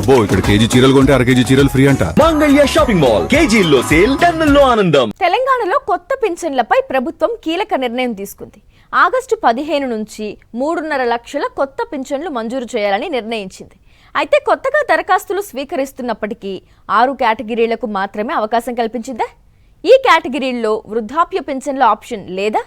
అబ్బో ఇక్కడ కేజీ చీరలు కొంటే అర కేజీ చీరలు ఫ్రీ అంట. మంగళ్య షాపింగ్ మాల్, కేజీల్లో సేల్, టన్నుల్లో ఆనందం. తెలంగాణలో కొత్త పింఛన్లపై ప్రభుత్వం కీలక నిర్ణయం తీసుకుంది. ఆగస్టు 15 నుంచి 3.5 లక్షల కొత్త పింఛన్లు మంజూరు చేయాలని నిర్ణయించింది. అయితే కొత్తగా దరఖాస్తులు స్వీకరిస్తున్నప్పటికీ 6 కేటగిరీలకు మాత్రమే అవకాశం కల్పించిందా? ఈ కేటగిరీల్లో వృద్ధాప్య పింఛన్ల ఆప్షన్ లేదా?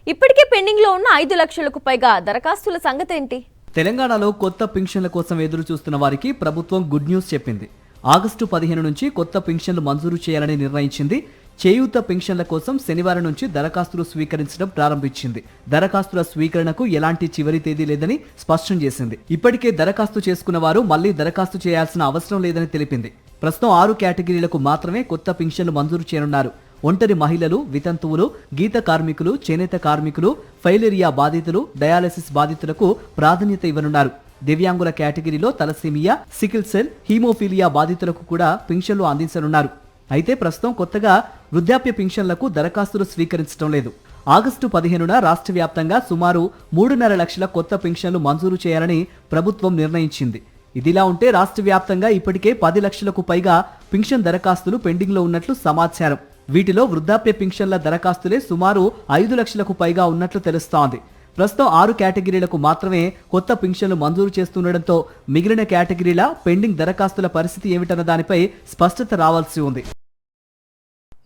ఇప్పటికే పెండింగ్లో ఉన్న 5 లక్షలకు పైగా దరఖాస్తుల సంగతేంటి? తెలంగాణలో కొత్త పింఛన్ల కోసం ఎదురు చూస్తున్న వారికి ప్రభుత్వం గుడ్ న్యూస్ చెప్పింది. ఆగస్టు 15 నుంచి కొత్త పింఛన్లు మంజూరు చేయాలని నిర్ణయించింది. చేయూత పింఛన్ల కోసం శనివారం నుంచి దరఖాస్తులు స్వీకరించడం ప్రారంభించింది. దరఖాస్తుల స్వీకరణకు ఎలాంటి చివరి తేదీ లేదని స్పష్టం చేసింది. ఇప్పటికే దరఖాస్తు చేసుకున్న వారు మళ్లీ దరఖాస్తు చేయాల్సిన అవసరం లేదని తెలిపింది. ప్రస్తుతం 6 కేటగిరీలకు మాత్రమే కొత్త పింఛన్లు మంజూరు చేయనున్నారు. ఒంటరి మహిళలు, వితంతువులు, గీత కార్మికులు, చేనేత కార్మికులు, ఫైలేరియా బాధితులు, డయాలసిస్ బాధితులకు ప్రాధాన్యత ఇవ్వనున్నారు. దివ్యాంగుల కేటగిరీలో తలసీమియా, సికిల్ సెల్, హీమోఫీలియా బాధితులకు కూడా పింఛన్లు అందించనున్నారు. అయితే ప్రస్తుతం కొత్తగా వృద్ధాప్య పింఛన్లకు దరఖాస్తులు స్వీకరించడం లేదు. ఆగస్టు 15న రాష్ట్ర వ్యాప్తంగా సుమారు 3.5 లక్షల కొత్త పింఛన్లు మంజూరు చేయాలని ప్రభుత్వం నిర్ణయించింది. ఇదిలా ఉంటే రాష్ట్ర వ్యాప్తంగా ఇప్పటికే 10 లక్షలకు పైగా పింఛన్ దరఖాస్తులు పెండింగ్లో ఉన్నట్లు సమాచారం. వీటిలో వృద్ధాప్య పింఛన్ల దరఖాస్తులే సుమారు 5 లక్షలకు పైగా ఉన్నట్లు తెలుస్తోంది. ప్రస్తుతం 6 కేటగిరీలకు మాత్రమే కొత్త పింఛన్లు మంజూరు చేస్తుండటంతో మిగిలిన కేటగిరీల పెండింగ్ దరఖాస్తుల పరిస్థితి ఏమిటన్న దానిపై స్పష్టత రావాల్సి ఉంది.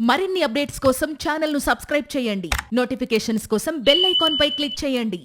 మరిన్ని అప్డేట్స్ కోసం ఛానల్ ను సబ్స్క్రైబ్ చేయండి. నోటిఫికేషన్స్ కోసం బెల్ ఐకాన్ పై క్లిక్ చేయండి.